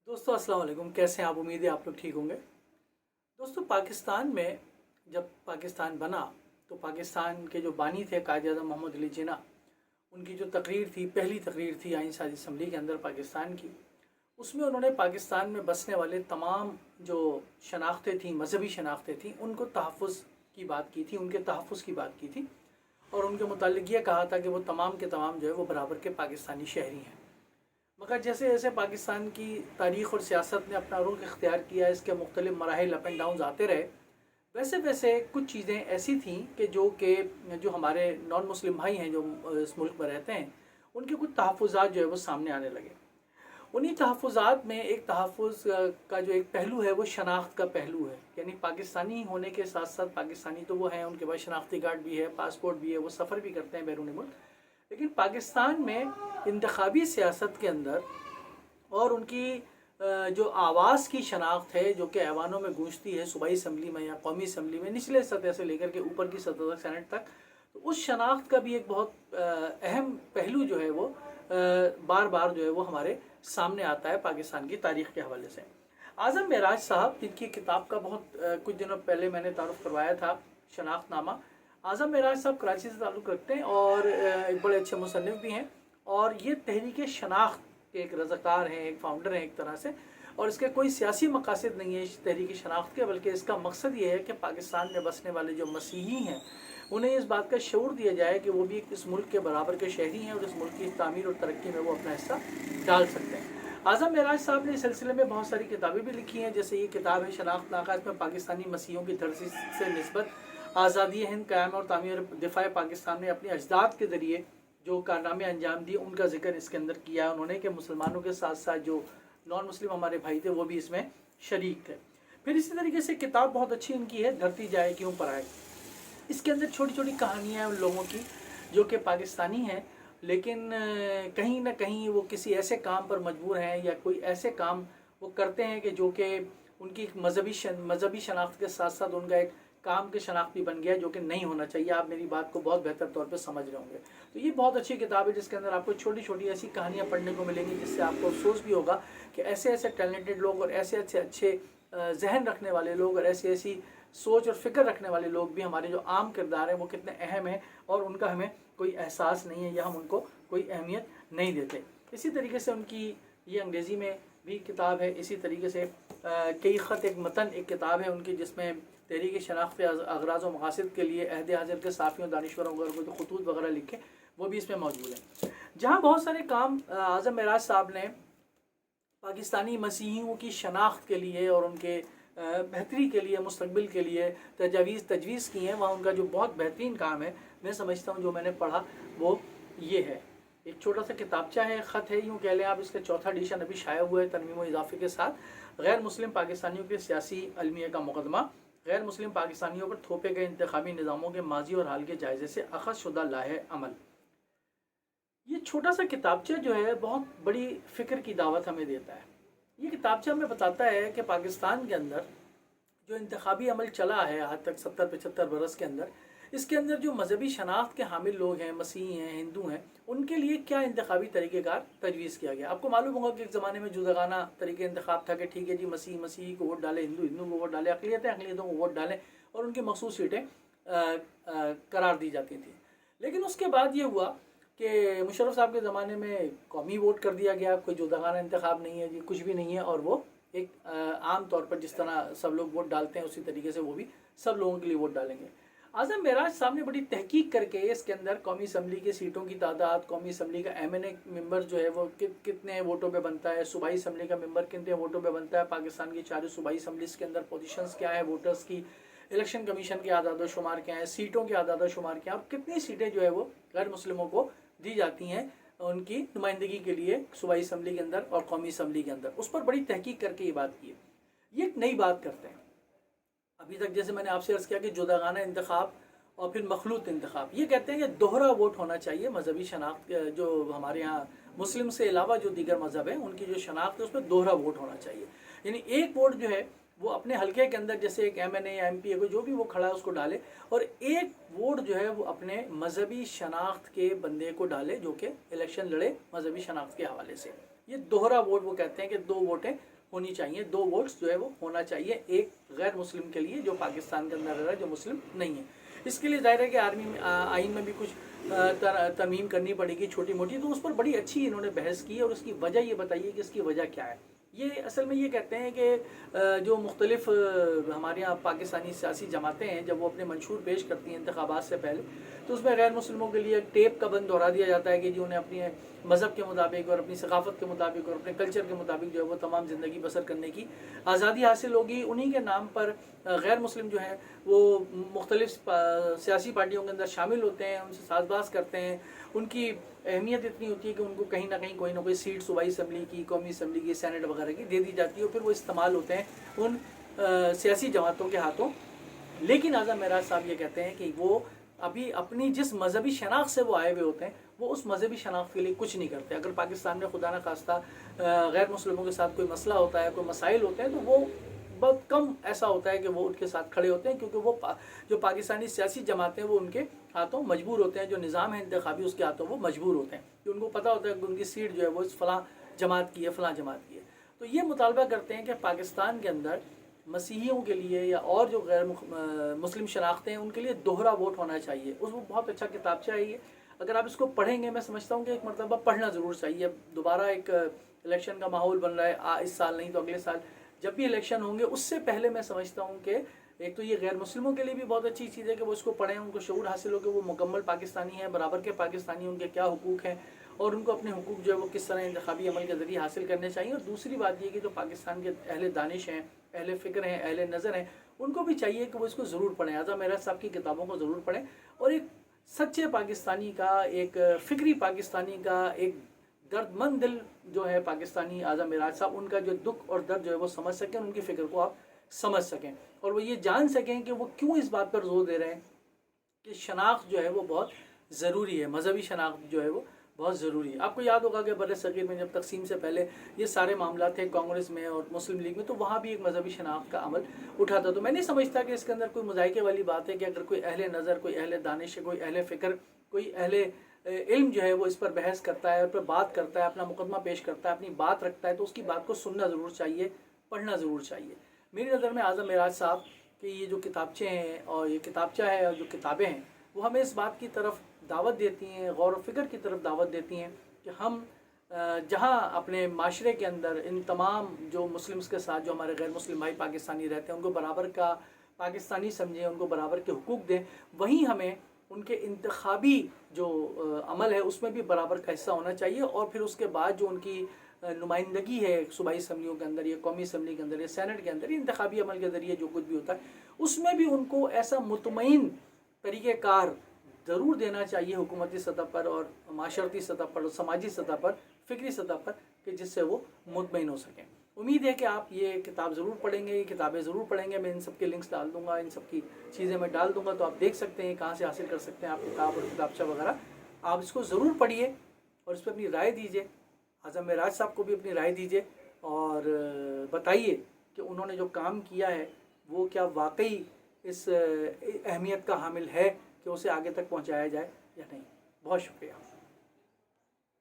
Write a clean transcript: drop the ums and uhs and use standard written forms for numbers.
दोस्तों अस्सलाम वालेकुम। कैसे हैं आप? उम्मीद है आप लोग ठीक होंगे। दोस्तों पाकिस्तान में जब पाकिस्तान बना तो पाकिस्तान के जो बानी थे कायद आज़म मोहम्मद अली जिन्ना, उनकी जो तकरीर थी, पहली तकरीर थी आइन साज़ असम्बली के अंदर पाकिस्तान की, उसमें उन्होंने पाकिस्तान में बसने वाले तमाम जो शनाख्तें थीं, मजहबी शनाख्तें थीं, उनको तहफ़्फ़ुज़ की बात की थी, उनके तहफ़्फ़ुज़ की बात की थी और उनके मुताल्लिक़ ये कहा था कि वो तमाम के तमाम जो है वो बराबर के पाकिस्तानी शहरी हैं। मगर जैसे जैसे पाकिस्तान की तारीख़ और सियासत ने अपना रुख इख्तियार किया, इसके मुख्तलिफ मराहिल अप एंड डाउन्स आते रहे, वैसे वैसे कुछ चीज़ें ऐसी थीं कि जो हमारे नॉन मुस्लिम भाई हैं जो इस मुल्क में रहते हैं, उनके कुछ तहफ़्फ़ुज़ात जो है वो सामने आने लगे। उन्हीं तहफ़्फ़ुज़ात में एक तहफ़्फ़ुज़ का जो एक पहलू है वो शनाख्त का पहलू है। यानी पाकिस्तानी होने के साथ साथ पाकिस्तानी तो वो हैं, उनके पास शनाख्ती कार्ड भी है, पासपोर्ट भी है, वो सफ़र भी करते हैं बैरून मुल्क, लेकिन पाकिस्तान में इंतखाबी सियासत के अंदर और उनकी जो आवाज़ की शनाख्त है जो कि ऐवानों में गूंजती है, सूबाई असम्बली में या कौमी असम्बली में, निचले सतह से लेकर के ऊपर की सतह तक, सेनेट तक, तो उस शनाख्त का भी एक बहुत अहम पहलू जो है वो बार बार जो है वो हमारे सामने आता है पाकिस्तान की तारीख़ के हवाले से। आज़म मेराज साहब, जिनकी किताब का बहुत कुछ दिनों पहले मैंने तारुफ करवाया था, शनाख्तनामा। आज़म मेराज साहब कराची से ताल्लुक़ रखते हैं और एक बड़े अच्छे मुसन्निफ़ भी हैं और ये तहरीक शनाख्त के एक रज़ाकार हैं, एक फ़ाउंडर हैं एक तरह से। और इसके कोई सियासी मकासद नहीं है इस तहरीक शनाख्त के, बल्कि इसका मकसद ये है कि पाकिस्तान में बसने वाले जो मसीही हैं उन्हें इस बात का शऊर दिया जाए कि वो भी इस मुल्क के बराबर के शहरी हैं और इस मुल्क की तामीर और तरक्की में वो अपना हिस्सा डाल सकते हैं। आज़म मेराज साहब ने इस सिलसिले में बहुत सारी किताबें भी लिखी हैं, जैसे ये किताब है शनाख्तनामा, इसमें पाकिस्तानी मसीहों की धरती से निस्बत, आज़ादी हिंद क़याम और तामीर दिफ़ा पाकिस्तान ने अपने अजदाद के ज़रिए जो कारनामे अंजाम दिए उनका जिक्र इसके अंदर किया है उन्होंने, कि मुसलमानों के साथ साथ जो नॉन मुस्लिम हमारे भाई थे वो भी इसमें शरीक थे। फिर इसी तरीके से किताब बहुत अच्छी इनकी है, धरती जाए क्यों पर आए। इसके अंदर छोटी छोटी कहानियाँ हैं उन लोगों की जो कि पाकिस्तानी हैं, लेकिन कहीं ना कहीं वो किसी ऐसे काम पर मजबूर हैं या कोई ऐसे काम वो करते हैं कि जो कि उनकी मजहबी शनाख्त के साथ साथ उनका एक काम के शनाख्त भी बन गया है, जो कि नहीं होना चाहिए। आप मेरी बात को बहुत बेहतर तौर पे समझ रहे होंगे। तो ये बहुत अच्छी किताब है जिसके अंदर आपको छोटी छोटी ऐसी कहानियाँ पढ़ने को मिलेंगी, जिससे आपको अफसोस भी होगा कि ऐसे ऐसे टैलेंटेड लोग और ऐसे ऐसे अच्छे जहन रखने वाले लोग और ऐसी ऐसी सोच और फिक्र रखने वाले लोग भी, हमारे जो आम किरदार हैं वो कितने अहम हैं और उनका हमें कोई एहसास नहीं है या हम उनको कोई अहमियत नहीं देते। इसी तरीके से उनकी ये अंग्रेज़ी में भी किताब है। इसी तरीके से कई ख़त एक मतन एक किताब है उनकी, जिसमें तहरीक शनाख्त अगराज़ व मकासद के लिए अहद हाज़िर के साफ़ियों दानिश्वरों को जो खतूत वगैरह लिखे वो भी इसमें मौजूद है। जहाँ बहुत सारे काम आज़म मेराज साहब ने पाकिस्तानी मसीहियों की शनाख्त के लिए और उनके बेहतरी के लिए, मुस्तकबिल के लिए तजवीज़ की हैं, वहाँ उनका जो बहुत बेहतरीन काम है, मैं समझता हूँ जो मैंने पढ़ा वो ये है। एक छोटा सा किताबचा है, ख़त है, यूँ कह लें आप। इसका चौथा एडिशन अभी शाया हुआ है तरमीम व इजाफ़े के साथ। गैर मुस्लिम पाकिस्तानियों के सियासी अलमिया का मुकदमा, गैर मुस्लिम पाकिस्तानियों पर थोपे गए इंतखाबी निज़ामों के माजी और हाल के जायज़े से अख़ज़ शुदा लाहे अमल। ये छोटा सा किताबचा जो है बहुत बड़ी फ़िक्र की दावत हमें देता है। ये किताबचा हमें बताता है कि पाकिस्तान के अंदर जो इंतखाबी अमल चला है आज तक 70-75 बरस के अंदर, इसके अंदर जो मजहबी शनाख्त के हामिल लोग हैं, मसीही हैं, हिंदू हैं, उनके लिए क्या इंतखाबी तरीक़ेकार तजवीज़ किया गया। आपको मालूम होगा कि एक ज़माने में जुदागाना तरीके इंतखाब था कि ठीक है जी, मसीही को वोट डालें, हिंदू को वोट डालें, अक़लियतों को वोट डालें और उनकी मखसूस सीटें करार दी जाती थी। लेकिन उसके बाद ये हुआ कि मुशर्रफ साहब के ज़माने में कौमी वोट कर दिया गया, कोई जुदागाना इंतखाब नहीं है जी, कुछ भी नहीं है, और वो एक आम तौर पर जिस तरह सब लोग वोट डालते हैं उसी तरीके से वो भी सब लोगों के लिए वोट डालेंगे। आज़म मेराज साहब ने बड़ी तहकीक करके इसके अंदर कौमी असम्बली की सीटों की तादाद, कौमी असम्बली का MNA मेंबर जो है वो कितने वोटों पे बनता है, सूबाई असम्बली का मेंबर कितने वोटों पे बनता है, पाकिस्तान की 4 सूबाई असम्बलीज़ के अंदर पोजीशंस क्या है वोटर्स की, इलेक्शन कमीशन के आदाद शुमार क्या है, सीटों के आदाद शुमार क्या है, और कितनी सीटें जो है वो गैर मुस्लिमों को दी जाती हैं उनकी नुमाइंदगी के लिए सूबाई असम्बली के अंदर और कौमी असम्बली के अंदर। उस पर बड़ी तहकीक करके ये बात की है। ये एक नई बात करते हैं। अभी तक जैसे मैंने आपसे अर्ज़ किया कि जुदागाना इंतखाब और फिर मखलूत इंतखाब, ये कहते हैं कि दोहरा वोट होना चाहिए। मजहबी शनाख्त जो हमारे यहाँ मुस्लिम से अलावा जो दीगर मजहब हैं उनकी जो शनाख्त है उस पर दोहरा वोट होना चाहिए। यानी एक वोट जो है वो अपने हल्के के अंदर, जैसे एक MNA या MPA को जो भी वो खड़ा है उसको डाले, और एक वोट जो है वो अपने मजहबी शनाख्त के बंदे को डाले जो कि इलेक्शन लड़े मजहबी शनाख्त के हवाले से। ये दोहरा वोट वो कहते हैं कि 2 वोटें ہونی چاہیے، 2 ووٹس جو ہے وہ ہونا چاہیے ایک غیر مسلم کے لیے جو پاکستان کے اندر رہ رہا ہے، جو مسلم نہیں ہے۔ اس کے لیے ظاہر ہے کہ آئین میں بھی کچھ ترمیم کرنی پڑے گی چھوٹی موٹی، تو اس پر بڑی اچھی انہوں نے بحث کی اور اس کی وجہ یہ بتائیے کہ اس کی وجہ کیا ہے۔ یہ اصل میں یہ کہتے ہیں کہ جو مختلف ہمارے یہاں پاکستانی سیاسی جماعتیں ہیں، جب وہ اپنے منشور پیش کرتی ہیں انتخابات سے پہلے، تو اس میں غیر مسلموں کے لیے ٹیپ کا بند دہرا دیا جاتا ہے کہ جی انہیں اپنے مذہب کے مطابق اور اپنی ثقافت کے مطابق اور اپنے کلچر کے مطابق جو ہے وہ تمام زندگی بسر کرنے کی آزادی حاصل ہوگی۔ انہی کے نام پر غیر مسلم جو ہیں وہ مختلف سیاسی پارٹیوں کے اندر شامل ہوتے ہیں، ان سے ساز باز کرتے ہیں، ان کی اہمیت اتنی ہوتی ہے کہ ان کو کہیں نہ کہیں کوئی نہ کوئی سیٹ صوبائی اسمبلی کی، قومی اسمبلی کی، سینٹ وغیرہ کی دے دی جاتی ہے، اور پھر وہ استعمال ہوتے ہیں ان سیاسی جماعتوں کے ہاتھوں۔ لیکن اعظم معراج صاحب یہ کہتے ہیں کہ وہ ابھی اپنی جس مذہبی شناخت سے وہ آئے ہوئے ہوتے ہیں، وہ اس مذہبی شناخت کے لیے کچھ نہیں کرتے۔ اگر پاکستان میں خدا نہ خواستہ غیر مسلموں کے ساتھ کوئی مسئلہ ہوتا ہے، کوئی مسائل ہوتے ہیں، تو وہ بہت کم ایسا ہوتا ہے کہ وہ ان کے ساتھ کھڑے ہوتے ہیں، کیونکہ وہ جو پاکستانی سیاسی جماعتیں وہ ان کے ہاتھوں مجبور ہوتے ہیں، جو نظام ہے انتخابی اس کے ہاتھوں وہ مجبور ہوتے ہیں، کہ ان کو پتہ ہوتا ہے کہ ان کی سیٹ جو ہے وہ فلاں جماعت کی ہے، فلاں جماعت کی ہے۔ تو یہ مطالبہ کرتے ہیں کہ پاکستان کے اندر مسیحیوں کے لیے یا اور جو غیر مسلم شناختیں ہیں ان کے لیے دوہرا ووٹ ہونا چاہیے۔ اس وہ بہت اچھا کتابچہ ہے یہ، اگر آپ اس کو پڑھیں گے، میں سمجھتا ہوں کہ ایک مرتبہ پڑھنا ضرور چاہیے۔ دوبارہ ایک الیکشن کا ماحول بن رہا ہے، اس سال نہیں تو اگلے سال جب بھی الیکشن ہوں گے، اس سے پہلے میں سمجھتا ہوں کہ ایک تو یہ غیر مسلموں کے لیے بھی بہت اچھی چیز ہے کہ وہ اس کو پڑھیں، ان کو شعور حاصل ہو کہ وہ مکمل پاکستانی ہیں، برابر کے پاکستانی، ان کے کیا حقوق ہیں اور ان کو اپنے حقوق جو ہے وہ کس طرح انتخابی عمل کے ذریعے حاصل کرنے چاہیے۔ اور دوسری بات یہ کہ جو پاکستان کے اہل دانش ہیں، اہل فکر ہیں، اہل نظر ہیں، ان کو بھی چاہیے کہ وہ اس کو ضرور پڑھیں، اعظم معراج صاحب کی کتابوں کو ضرور پڑھیں، اور ایک سچے پاکستانی کا، ایک فکری پاکستانی کا، ایک درد مند دل جو ہے پاکستانی اعظم معراج صاحب، ان کا جو دکھ اور درد جو ہے وہ سمجھ سکیں، ان کی فکر کو آپ سمجھ سکیں، اور وہ یہ جان سکیں کہ وہ کیوں اس بات پر زور دے رہے ہیں کہ شناخت جو ہے وہ بہت ضروری ہے، مذہبی شناخت جو ہے وہ بہت ضروری ہے۔ آپ کو یاد ہوگا کہ بر صغیر میں جب تقسیم سے پہلے یہ سارے معاملات تھے کانگریس میں اور مسلم لیگ میں، تو وہاں بھی ایک مذہبی شناخت کا عمل اٹھا تھا۔ تو میں نہیں سمجھتا کہ اس کے اندر کوئی مذائقے والی بات ہے کہ اگر کوئی اہل نظر، کوئی اہل دانش، کوئی اہل فکر، کوئی اہل علم جو ہے وہ اس پر بحث کرتا ہے، اس پر بات کرتا ہے، اپنا مقدمہ پیش کرتا ہے، اپنی بات رکھتا ہے، تو اس کی بات کو سننا ضرور چاہیے، پڑھنا ضرور چاہیے۔ میری نظر میں اعظم معراج صاحب کہ یہ جو کتابچے ہیں اور یہ کتابچہ ہے اور جو کتابیں ہیں وہ ہمیں اس بات کی طرف دعوت دیتی ہیں، غور و فکر کی طرف دعوت دیتی ہیں کہ ہم جہاں اپنے معاشرے کے اندر ان تمام جو مسلمز کے ساتھ جو ہمارے غیر مسلم بھائی پاکستانی رہتے ہیں ان کو برابر کا پاکستانی سمجھیں، ان کو برابر کے حقوق دیں، وہیں ہمیں ان کے انتخابی جو عمل ہے اس میں بھی برابر کا حصہ ہونا چاہیے، اور پھر اس کے بعد جو ان کی نمائندگی ہے صوبائی اسمبلیوں کے اندر یا قومی اسمبلی کے اندر یا سینٹ کے اندر، انتخابی عمل کے ذریعے جو کچھ بھی ہوتا ہے اس میں بھی ان کو ایسا مطمئن طریقہ کار ضرور دینا چاہیے حکومتی سطح پر اور معاشرتی سطح پر اور سماجی سطح پر، فکری سطح پر، کہ جس سے وہ مطمئن ہو سکیں۔ امید ہے کہ آپ یہ کتاب ضرور پڑھیں گے، یہ کتابیں ضرور پڑھیں گے۔ میں ان سب کے لنکس ڈال دوں گا، ان سب کی چیزیں میں ڈال دوں گا، تو آپ دیکھ سکتے ہیں کہاں سے حاصل کر سکتے ہیں آپ کتاب اور کتابچہ وغیرہ۔ آپ اس کو ضرور پڑھیے اور اس پہ اپنی رائے دیجیے، اعظم معراج صاحب کو بھی اپنی رائے دیجیے اور بتائیے کہ انہوں نے جو کام کیا ہے وہ کیا واقعی اس اہمیت کا حامل ہے کہ اسے آگے تک پہنچایا جائے یا نہیں۔ بہت شکریہ۔